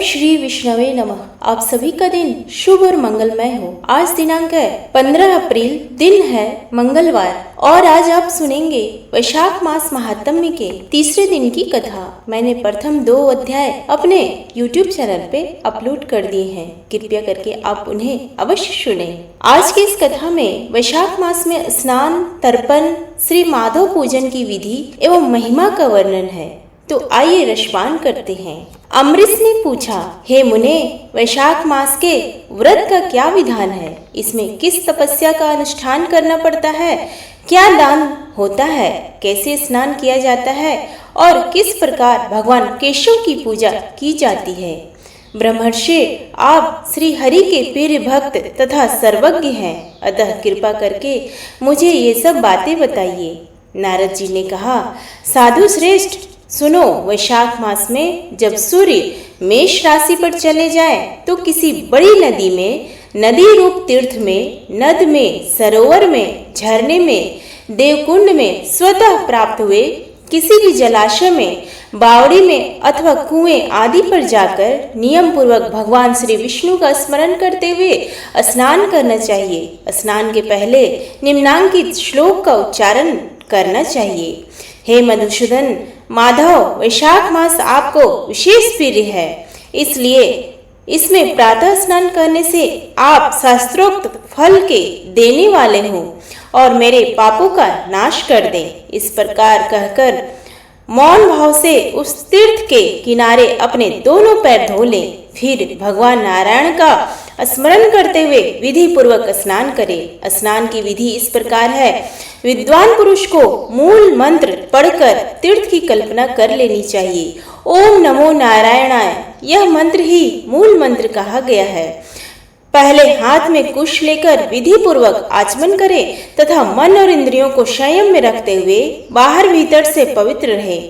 श्री विष्णवे नमः। आप सभी का दिन शुभ और मंगलमय हो। आज दिनांक है 15 अप्रैल, दिन है मंगलवार और आज आप सुनेंगे वैशाख मास महात्म्य के तीसरे दिन की कथा। मैंने प्रथम 2 अध्याय अपने YouTube चैनल पे अपलोड कर दिए हैं, कृपया करके आप उन्हें अवश्य सुने। आज की इस कथा में वैशाख मास में स्नान, तर्पण, श्री माधव पूजन की विधि एवं महिमा का वर्णन है। तो आइए रसपान करते हैं। अम्बरीश ने पूछा, हे मुने, वैशाख मास के व्रत का क्या विधान है? इसमें किस तपस्या का अनुष्ठान करना पड़ता है? क्या दान होता है? कैसे स्नान किया जाता है? और किस प्रकार भगवान केशव की पूजा की जाती है? ब्रह्मर्षि, आप श्री हरि के प्रिय भक्त तथा सर्वज्ञ हैं, अतः कृपा करके मुझे ये सब बातें बताइए। नारद जी ने कहा, साधु श्रेष्ठ, सुनो, वैशाख मास में जब सूर्य मेष राशि पर चले जाए तो किसी बड़ी नदी में, नदी रूप तीर्थ में, नद में, सरोवर में, झरने में, देवकुंड में स्वतः प्राप्त हुए किसी भी जलाशय में, बावड़ी में अथवा कुएं आदि पर जाकर नियम पूर्वक भगवान श्री विष्णु का स्मरण करते हुए स्नान करना चाहिए। स्नान के पहले निम्नांकित श्लोक का उच्चारण करना चाहिए। हे मधुसूदन, माधव, वैशाख मास आपको विशेष प्रिय है, इसलिए इसमें प्रातः स्नान करने से आप शास्त्रोक्त फल के देने वाले हो और मेरे पापों का नाश कर दें। इस प्रकार कहकर मौन भाव से उस तीर्थ के किनारे अपने दोनों पैर धो लें। फिर भगवान नारायण का स्मरण करते हुए विधि पूर्वक स्नान करें। स्नान की विधि इस प्रकार है, विद्वान पुरुष को मूल मंत्र पढ़कर तीर्थ की कल्पना कर लेनी चाहिए। ओम नमो नारायणाय, यह मंत्र ही मूल मंत्र कहा गया है। पहले हाथ में कुश लेकर विधि पूर्वक आचमन करें तथा मन और इंद्रियों को संयम में रखते हुए बाहर भीतर से पवित्र रहे।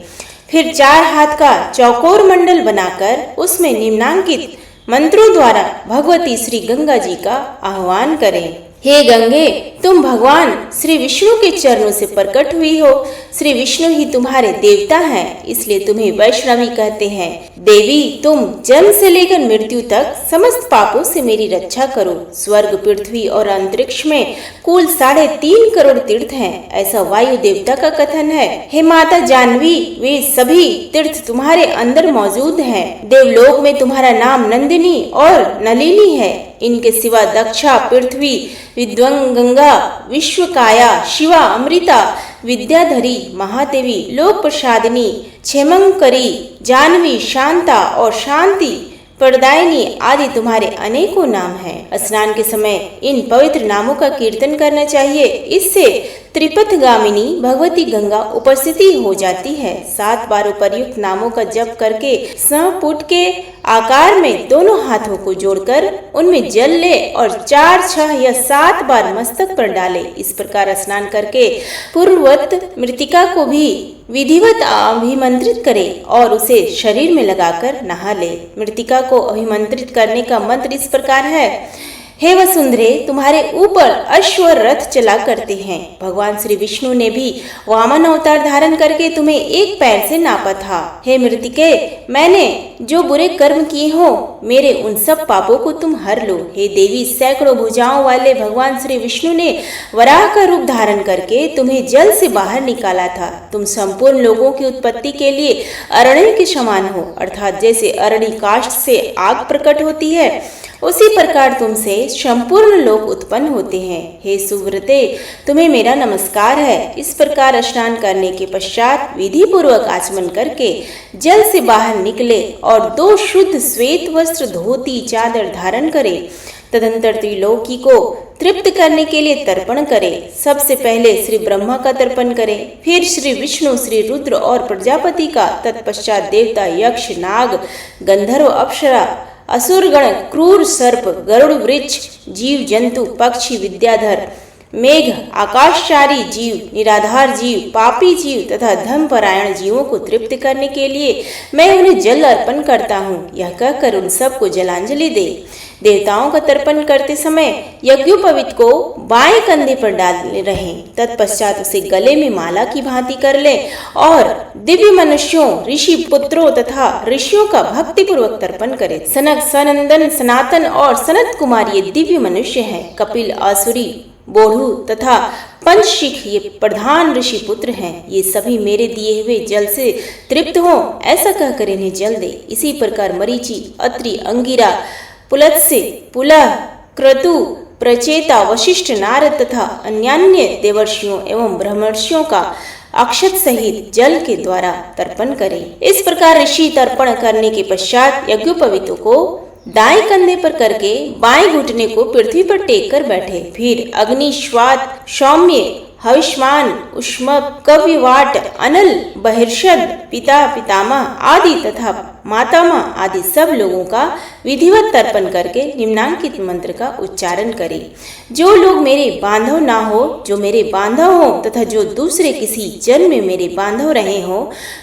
फिर 4 हाथ का चौकोर मंडल बनाकर उसमें निम्नांकित मंत्रों द्वारा भगवती श्री गंगा जी का आह्वान करें। हे गंगे, तुम भगवान श्री विष्णु के चरणों से प्रकट हुई हो। श्री विष्णु ही तुम्हारे देवता हैं, इसलिए तुम्हें वैष्णवी कहते हैं। देवी, तुम जन्म से लेकर मृत्यु तक समस्त पापों से मेरी रक्षा करो। स्वर्ग, पृथ्वी और अंतरिक्ष में कुल 3.5 करोड़ तीर्थ हैं, ऐसा वायु देवता का कथन है। हे माता जानवी, वे सभी तीर्थ तुम्हारे अंदर मौजूद हैं। देवलोक में तुम्हारा नाम नंदिनी और नलिनी है। इनके सिवा दक्षा, पृथ्वी, विद्वंगंगा, विश्वकाया, शिवा, अमृता, विद्याधरी, महादेवी, लोक प्रसादिनी, क्षेमंकरी, जानवी, शांता और शांति प्रदायिनी आदि तुम्हारे अनेकों नाम हैं। स्नान के समय इन पवित्र नामों का कीर्तन करना चाहिए। इससे त्रिपथगामिनी भगवती गंगा उपस्थिति हो जाती है। 7 बार उपर्युक्त नामों का जप करके संपुट के आकार में दोनों हाथों को जोड़कर उनमें जल ले और 4, 6 या 7 बार मस्तक पर डाले। इस प्रकार स्नान करके पूर्ववत मृतिका को भी विधिवत अभिमंत्रित करे और उसे शरीर में लगाकर नहा ले। मृतिका को अभिमंत्रित करने का मंत्र इस प्रकार है, हे वसुंधरे, तुम्हारे ऊपर अश्व रथ चला करते हैं। भगवान श्री विष्णु ने भी वामन अवतार धारण करके तुम्हें एक पैर से नापा था। हे मृतिके, मैंने जो बुरे कर्म किए हो, मेरे उन सब पापों को तुम हर लो। हे देवी, सैकड़ों भुजाओं वाले भगवान श्री विष्णु ने वराह का रूप धारण करके तुम्हें जल से बाहर निकाला था। तुम संपूर्ण लोगों की उत्पत्ति के लिए अरण्य के समान हो, अर्थात जैसे अरण्य काष्ठ से आग प्रकट होती है, उसी प्रकार तुमसे संपूर्ण लोग उत्पन्न होते हैं। हे सुव्रते, तुम्हें मेरा नमस्कार है। इस प्रकार स्नान करने के पश्चात विधि पूर्वक आचमन करके जल से बाहर निकले और 2 शुद्ध श्वेत वस्त्र, धोती, चादर धारण करे। तदंतर त्रिलोकी को तृप्त करने के लिए तर्पण करे। सबसे पहले श्री ब्रह्मा का तर्पण करे, फिर श्री विष्णु, श्री रुद्र और प्रजापति का, तत्पश्चात देवता, यक्ष, नाग, गंधर्व, अप्सरा, असुरगण, क्रूर सर्प, गरुड़, वृक्ष, जीव जंतु, पक्षी, विद्याधर, मेघ, आकाशचारी जीव, निराधार जीव, पापी जीव तथा धर्मपरायण जीवों को तृप्त करने के लिए मैं उन्हें जल अर्पण करता हूँ। यह कहकर उन सबको जलांजलि दे। देवताओं का तर्पण करते समय यज्ञोपवीत को बाएं कंधे पर डाले रहें। तत्पश्चात उसे गले में माला की भांति कर ले और दिव्य मनुष्यों, ऋषि पुत्रों तथा ऋषियों का भक्ति पूर्वक तर्पण करे। सनक, सनंदन, सनातन और सनत कुमार ये दिव्य मनुष्य हैं। कपिल, आसुरी, बोढ़ू तथा पंचशिख ये प्रधान ऋषि पुत्र हैं। ये सभी मेरे दिए हुए जल से तृप्त हों, ऐसा कहकर इन्हें जल दे। इसी प्रकार मरीचि, अत्रि, अंगिरा, पुलत्स्य, पुलह, क्रतु, प्रचेता, वशिष्ठ, नारद तथा अन्यान्य देवर्षियों एवं ब्रह्मर्षियों का अक्षत सहित जल के द्वारा तर्पण करें। इस प्रकार ऋषि तर्पण करने के पश्चात यज्ञोपवीतों को दाएं कंधे पर करके बाएं घुटने को पृथ्वी पर टेक कर बैठे। फिर अग्नि, श्वात, सौम्य, हविष्मान, उष्मक, कव्यवाट, अनल, बहिर्षद, पिता, पितामह आदि तथा मातामह आदि सब लोगों का विधिवत तर्पण करके निम्नांकित मंत्र का उच्चारण करें। जो लोग मेरे बांधव ना हो, जो मेरे बांधव हो तथा जो दूसरे किसी जल में मेरे बांधव रहे हो,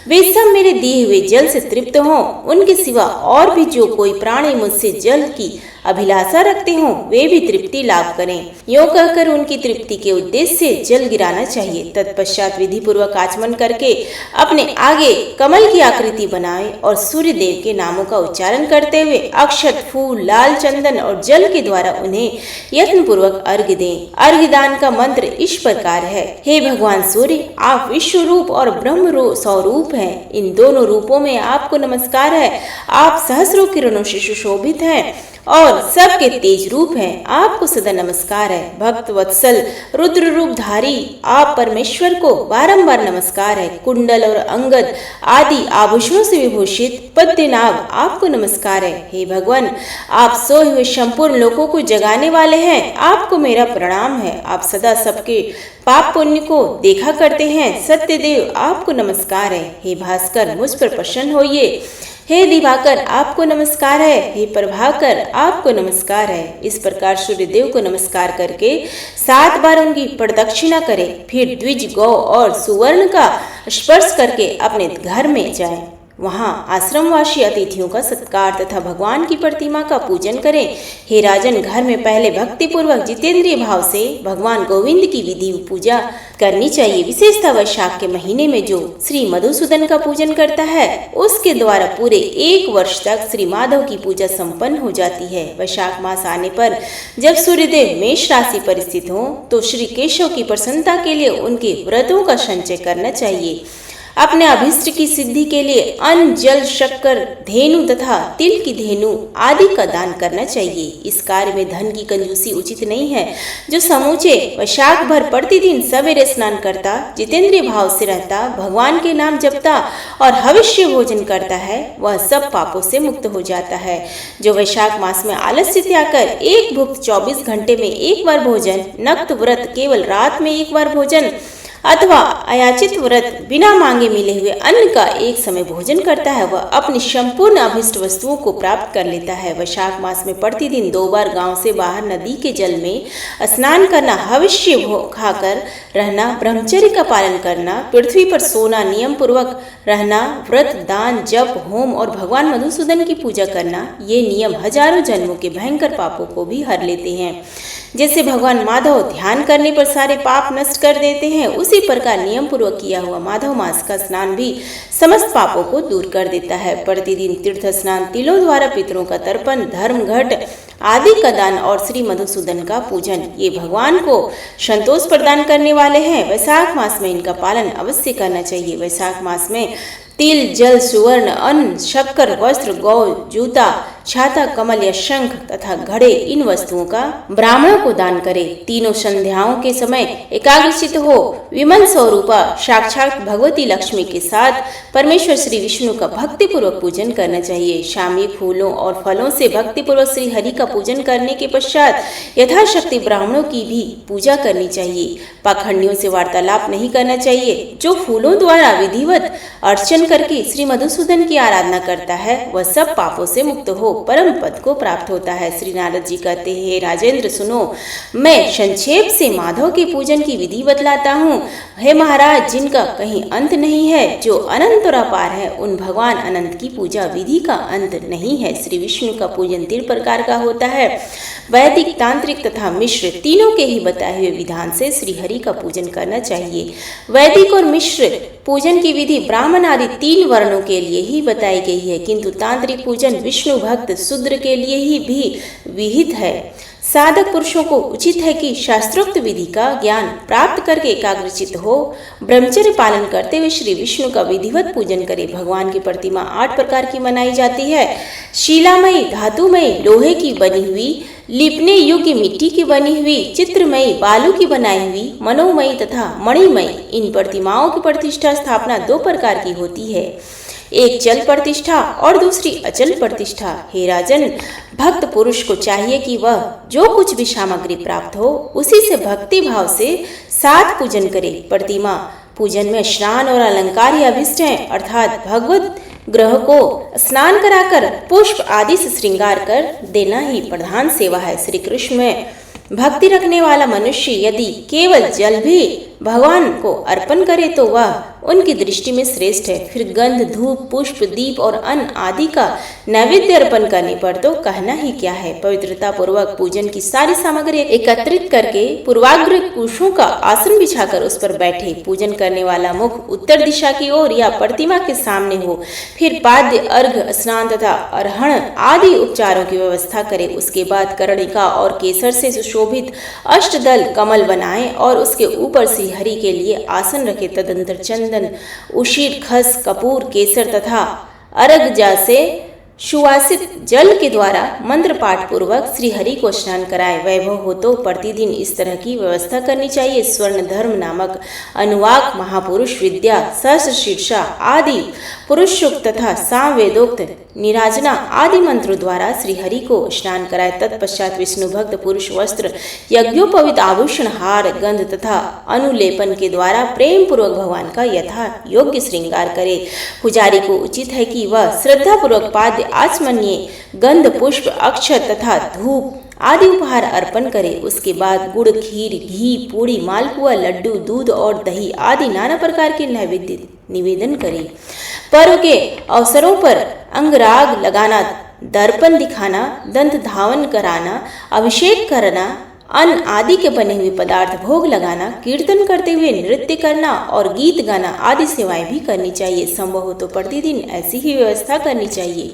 वे सब मेरे दिए हुए जल से तृप्त हों। उनके सिवा और भी जो कोई प्राणी मुझसे जल की अभिलाषा रखते हों, वे भी तृप्ति लाभ करें। यूं कहकर उनकी तृप्ति के उद्देश्य से जल गिराना चाहिए। तत्पश्चात विधि पूर्वक आचमन करके अपने आगे कमल की आकृति बनाए और सूर्य देव के नामों का उच्चारण करते हुए अक्षत, फूल, लाल चंदन और जल के द्वारा उन्हें यत्न पूर्वक अर्घ्य दें। अर्घ्य दान का मंत्र इस प्रकार है। हे भगवान सूर्य, आप विश्व रूप और ब्रह्म स्वरूप हैं। इन दोनों रूपों में आपको नमस्कार है। आप सहस्रों किरणों से सुशोभित हैं और सबके तेज रूप हैं। आपको सदा नमस्कार है। भक्त वत्सल रुद्र रूपधारी आप परमेश्वर को बारंबार नमस्कार है। कुंडल और अंगद आदि आभूषणों से विभूषित पद्मनाभ आपको नमस्कार है। हे भगवान, आप सोए हुए संपूर्ण लोगों को जगाने वाले हैं। आपको मेरा प्रणाम है। आप सदा सबके पाप पुण्य को देखा करते हैं। सत्यदेव आपको नमस्कार है। हे भास्कर, मुझ पर प्रसन्न होइए। हे दिवाकर, आपको नमस्कार है। हे प्रभाकर, आपको नमस्कार है। इस प्रकार सूर्यदेव को नमस्कार करके 7 बार उनकी प्रदक्षिणा करें। फिर द्विज, गौ और सुवर्ण का स्पर्श करके अपने घर में जाएं। वहां आश्रमवासी अतिथियों का सत्कार तथा भगवान की प्रतिमा का पूजन करें। हे राजन, घर में पहले भक्ति पूर्वक जितेंद्रिय भाव से भगवान गोविंद की विधि पूजा करनी चाहिए। विशेषतः वैशाख के महीने में जो श्री मधुसूदन का पूजन करता है, उसके द्वारा पूरे 1 वर्ष तक श्री माधव की पूजा संपन्न हो जाती है। वैशाख मास आने पर जब सूर्यदेव मेष राशि पर स्थित हो, तो श्री केशव की प्रसन्नता के लिए उनके व्रतों का संचय करना चाहिए। अपने अभिष्ट की सिद्धि के लिए अन्न, जल, शक्कर, धेनु तथा तिल की धेनु आदि का दान करना चाहिए। इस कार्य में धन की कंजूसी उचित नहीं है। जो समूचे वैशाख भर प्रतिदिन सवेरे स्नान करता, जितेंद्रिय भाव से रहता, भगवान के नाम जपता और हविष्य भोजन करता है, वह सब पापों से मुक्त हो जाता है। जो वैशाख मास में आलस्य त्याग कर एक भुक्त 24 घंटे में 1 बार भोजन, नक्त व्रत केवल रात में 1 बार भोजन अथवा अयाचित व्रत बिना मांगे मिले हुए अन्न का एक समय भोजन करता है, वह अपनी संपूर्ण अभिष्ट वस्तुओं को प्राप्त कर लेता है। वैशाख मास में प्रतिदिन 2 बार गांव से बाहर नदी के जल में स्नान करना, हविष्य खाकर रहना, ब्रह्मचर्य का पालन करना, पृथ्वी पर सोना, नियम पूर्वक रहना, व्रत, दान, जप, होम और भगवान मधुसूदन की पूजा करना, ये नियम हजारों जन्मों के भयंकर पापों को भी हर लेते हैं। जैसे भगवान माधव ध्यान करने पर सारे पाप नष्ट कर देते हैं, उसी प्रकार नियम पूर्वक किया हुआ माधव मास का स्नान भी समस्त पापों को दूर कर देता है। प्रतिदिन तीर्थ स्नान, तिलों द्वारा पितरों का तर्पण, धर्म घट आदि का दान और श्री मधुसूदन का पूजन, ये भगवान को संतोष प्रदान करने वाले हैं। वैशाख मास में इनका पालन अवश्य करना चाहिए। वैशाख मास में तिल, जल, सुवर्ण, अन्न, शक्कर, वस्त्र, गौ, जूता, छाता, कमल या शंख तथा घड़े, इन वस्तुओं का ब्राह्मणों को दान करे। तीनों संध्याओं के समय एकाग्रचित हो विमल स्वरूपा साक्षात भगवती लक्ष्मी के साथ परमेश्वर श्री विष्णु का भक्ति पूर्वक पूजन करना चाहिए। शामी फूलों और फलों से भक्ति पूर्वक श्री हरि का पूजन करने के पश्चात यथाशक्ति ब्राह्मणों की भी पूजा करनी चाहिए। पाखंडियों से वार्तालाप नहीं करना चाहिए। जो फूलों द्वारा विधिवत अर्चन करके श्री मधुसूदन की आराधना करता है, वह सब पापों से मुक्त हो परम पद को प्राप्त होता है। श्री नारद जी कहते हैं, हे राजेंद्र सुनो, मैं संक्षेप से माधव के पूजन की विधि बतलाता हूँ। हे महाराज, जिनका कहीं अंत नहीं है, जो अनंत और अपार है, उन भगवान अनंत की पूजा विधि का अंत नहीं है। श्री विष्णु का पूजन 3 प्रकार का होता है। वैदिक, तांत्रिक तथा मिश्र तीनों के ही बताए हुए विधान से श्री हरि का पूजन करना चाहिए। वैदिक और मिश्र पूजन की विधि ब्राह्मण आदि 3 वर्णों के लिए ही बताई गई है, किंतु तांत्रिक पूजन विष्णु भक्त शूद्र के लिए ही भी विहित है। साधक पुरुषों को उचित है कि शास्त्रोक्त विधि का ज्ञान प्राप्त करके एकाग्रचित हो, ब्रह्मचर्य पालन करते हुए श्री विष्णु का विधिवत पूजन करे। भगवान की प्रतिमा 8 प्रकार की मनाई जाती है। शिलामयी, धातुमयी, लोहे की बनी हुई, लिपने योग्य मिट्टी की बनी हुई, चित्रमयी, बालू की बनाई हुई, मनोमयी तथा मणिमयी। इन प्रतिमाओं की प्रतिष्ठा स्थापना 2 प्रकार की होती है, एक चल प्रतिष्ठा और दूसरी अचल प्रतिष्ठा। हे राजन, भक्त पुरुष को चाहिए कि वह जो कुछ भी सामग्री प्राप्त हो उसी से भक्ति भाव से साथ पूजन करे। प्रतिमा पूजन में स्नान और अलंकार ही अभिष्ट है, अर्थात भगवत ग्रह को स्नान कराकर पुष्प आदि से श्रृंगार कर देना ही प्रधान सेवा है। श्री कृष्ण में भक्ति रखने वाला मनुष्य यदि केवल जल भी भगवान को अर्पण करे तो वह उनकी दृष्टि में श्रेष्ठ है। फिर गंध, धूप, पुष्प, दीप और अन्न आदि का नैवेद्य अर्पण करने पर तो कहना ही क्या है। पवित्रता पूर्वक पूजन की सारी सामग्री एकत्रित करके पूर्वाग्र कुशों का आसन बिछाकर उस पर बैठे। पूजन करने वाला मुख उत्तर दिशा की ओर या प्रतिमा के सामने हो। फिर पाद्य, अर्घ्य, स्नान तथा अर्हण आदि उपचारों की व्यवस्था करे। उसके बाद कर्णिका और केसर से सुशोभित अष्टदल कमल बनाए और उसके ऊपर से हरि के लिए आसन रखे। तदंतर चंदन, उशीर, खस, कपूर, केसर तथा अर्घ जैसे सुवासित जल के द्वारा मंत्र पाठ पूर्वक श्री हरि को स्नान कराए। वैभव हो तो प्रतिदिन इस तरह की व्यवस्था करनी चाहिए। स्वर्ण धर्म नामक अनुवाक, महापुरुष, विद्या, सहस्र शीर्षा आदि पुरुष सूक्त तथा सामवेदोक्त निराजना आदि मंत्रों द्वारा श्री हरि को स्नान कराए। तत्पश्चात विष्णु भक्त पुरुष वस्त्र, यज्ञोपवित आभूषण, हार, गंध तथा अनुलेपन के द्वारा प्रेम पूर्वक भगवान का यथा योग्य श्रृंगार करे। पुजारी को उचित है कि वह श्रद्धा पूर्वक पाद्य, आचमनीय, गंध, पुष्प, अक्षत तथा धूप आदि उपहार अर्पण करे। उसके बाद गुड़, खीर, घी, पूड़ी, मालपुआ, लड्डू, दूध और दही आदि नाना प्रकार के नैवेद्य निवेदन करे। पर्व के अवसरों पर अंगराग लगाना, दर्पण दिखाना, दंत धावन कराना, अभिषेक करना, अन्न आदि के बने हुए पदार्थ भोग लगाना, कीर्तन करते हुए नृत्य करना और गीत गाना आदि सेवाएं भी करनी चाहिए। संभव हो तो प्रतिदिन ऐसी ही व्यवस्था करनी चाहिए।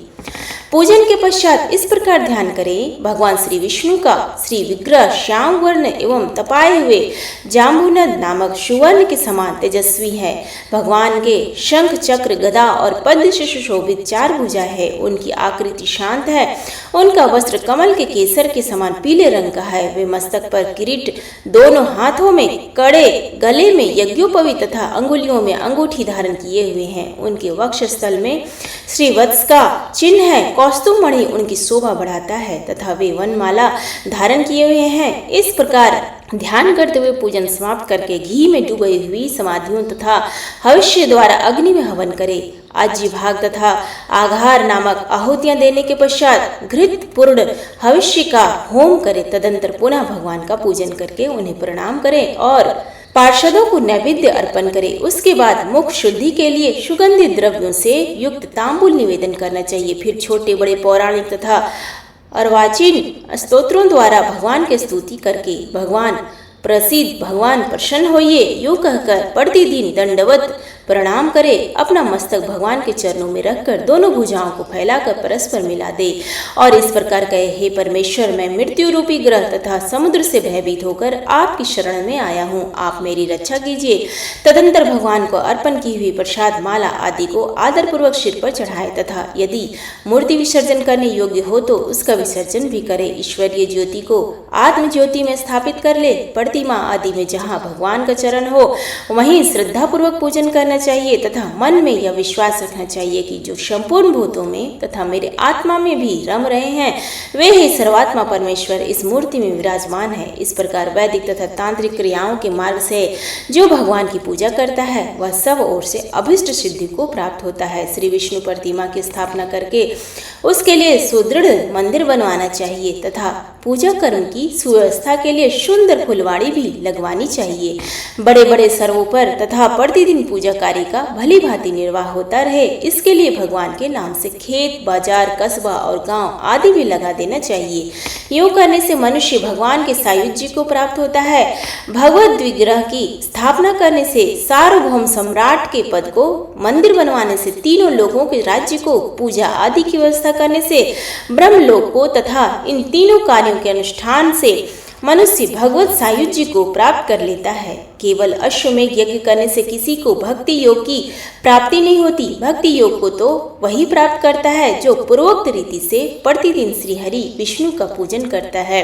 पूजन के पश्चात इस प्रकार ध्यान करें, भगवान श्री विष्णु का श्री विग्रह श्याम वर्ण एवं तपाए हुए जाम्बुनद नामक सुवर्ण के समान तेजस्वी है। भगवान के शंख, चक्र, गदा और पद्म से सुशोभित 4 भुजा है। उनकी आकृति शांत है। उनका वस्त्र कमल के केसर के समान पीले रंग का है। वे मस्तक पर किरीट, दोनों हाथों में कड़े, गले में यज्ञोपवीत तथा अंगुलियों में अंगूठी धारण किए हुए हैं। उनके वक्षस्थल में श्री वत्स का चिन्ह है। कौस्तुभ मणि उनकी शोभा बढ़ाता है तथा वे वनमाला धारण किए हुए हैं। इस प्रकार ध्यान करते हुए पूजन समाप्त करके घी में डूबी हुई समाधियों तथा हविष्य द्वारा अग्नि में हवन करे। आज्य भाग तथा आघार नामक आहुतियां देने के पश्चात घृत पूर्ण हविष्य का होम करे। तदंतर पुनः भगवान का पूजन करके उन्हें प्रणाम करें और पार्षदों को नैवेद्य अर्पण करे। उसके बाद मुख शुद्धि के लिए सुगंधित द्रव्यों से युक्त तांबूल निवेदन करना चाहिए। फिर छोटे बड़े पौराणिक तथा अर्वाचीन स्तोत्रों द्वारा भगवान की स्तुति करके भगवान प्रसिद्ध, भगवान प्रसन्न होइए यूं कहकर प्रतिदिन दंडवत प्रणाम करे। अपना मस्तक भगवान के चरणों में रखकर दोनों भुजाओं को फैलाकर परस्पर मिला दे और इस प्रकार कहे, हे परमेश्वर, मैं मृत्यु रूपी ग्रह तथा समुद्र से भयभीत होकर आपकी शरण में आया हूँ, आप मेरी रक्षा कीजिए। तदंतर भगवान को अर्पण की हुई प्रसाद, माला आदि को आदर पूर्वक सिर पर चढ़ाए तथा यदि मूर्ति विसर्जन करने योग्य हो तो उसका विसर्जन भी करे। ईश्वरीय ज्योति को आत्म ज्योति में स्थापित कर ले। प्रतिमा आदि में जहाँ भगवान का चरण हो वहीं श्रद्धा पूर्वक पूजन करना करना चाहिए तथा मन में यह विश्वास रखना चाहिए कि जो संपूर्ण भूतों में तथा मेरे आत्मा में भी रम रहे हैं वे ही सर्वात्मा परमेश्वर इस मूर्ति में विराजमान है। इस प्रकार वैदिक तथा तांत्रिक क्रियाओं के मार्ग से जो भगवान की पूजा करता है वह सब ओर से अभिष्ट सिद्धि को प्राप्त होता है। श्री विष्णु प्रतिमा की स्थापना करके उसके लिए सुदृढ़ मंदिर बनवाना चाहिए तथा पूजा कर्म की सुव्यवस्था के लिए सुंदर फुलवाड़ी भी लगवानी चाहिए। बड़े बड़े सर्वों पर तथा प्रतिदिन पूजा कार्य का भली भांति निर्वाह होता रहे, इसके लिए भगवान के नाम से खेत, बाजार, कस्बा और गांव आदि भी लगा देना चाहिए। यूं करने से मनुष्य भगवान के सायुज्य को प्राप्त होता है। भगवत विग्रह की स्थापना करने से, सार्वभौम सम्राट के पद को, मंदिर बनवाने से, तीनों लोगों के राज्य को, पूजा आदि की व्यवस्था करने से, ब्रह्मलोक को तथा इन तीनों कार्यों के अनुष्ठान से मनुष्य भगवत सायुज्य को प्राप्त कर लेता है। केवल अश्वमेध यज्ञ करने से किसी को भक्ति योग की प्राप्ति नहीं होती। भक्ति योग को तो वही प्राप्त करता है जो पूर्वोक्त रीति से प्रतिदिन श्री हरि विष्णु का पूजन करता है।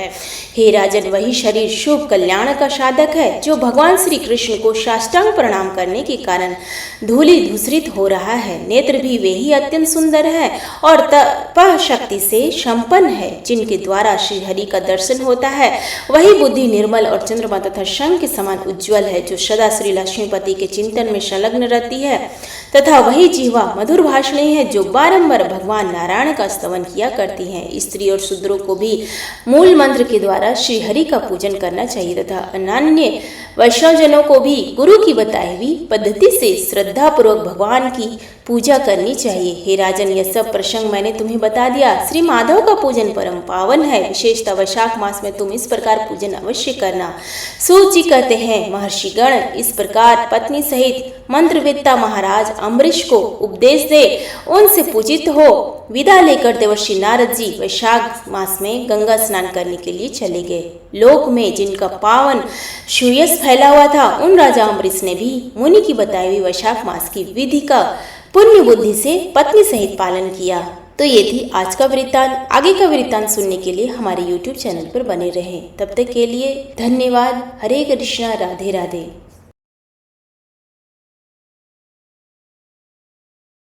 हे राजन, वही शरीर शुभ कल्याण का साधक है जो भगवान श्री कृष्ण को साष्टांग प्रणाम करने के कारण धूलि धूसरित हो रहा है। नेत्र भी वे ही अत्यंत सुंदर है और तप शक्ति से संपन्न है जिनके द्वारा श्री हरि का दर्शन होता है। वही बुद्धि निर्मल और चंद्रमा तथा शंख के समान उज्ज्वल है जो सदा श्री लक्ष्मीपति के चिंतन में संलग्न रहती है तथा वही जिह्वा मधुर भाषणी है जो बारंबार भगवान नारायण का स्तवन किया करती है। स्त्री और शूद्रों को भी मूल मंत्र के द्वारा श्री हरि का पूजन करना चाहिए तथा अन्य वैष्णवजनों को भी गुरु की बताई हुई पद्धति से श्रद्धा पूर्वक भगवान की पूजा करनी चाहिए। हे राजन, यह सब प्रसंग मैंने तुम्हें बता दिया। श्री माधव का पूजन परम पावन है। विशेषतः वैशाख मास में तुम इस प्रकार पूजन अवश्य करना। सूत जी कहते हैं, महर्षि गण इस प्रकार पत्नी सहित मंत्रवेत्ता महाराज अम्बरीश को उपदेश दे उनसे पूजित हो विदा लेकर देवर्षि नारद जी वैशाख मास में गंगा स्नान करने के लिए चले गए। लोक में जिनका पावन सुयश फैला हुआ था उन राजा अम्बरीश ने भी मुनि की बताई हुई वैशाख मास की विधि का पुण्य बुद्धि से पत्नी सहित पालन किया। तो ये थी आज का वृत्तांत। आगे का वृत्तांत सुनने के लिए हमारे YouTube चैनल पर बने रहें। तब तक के लिए धन्यवाद। हरे कृष्णा, राधे राधे।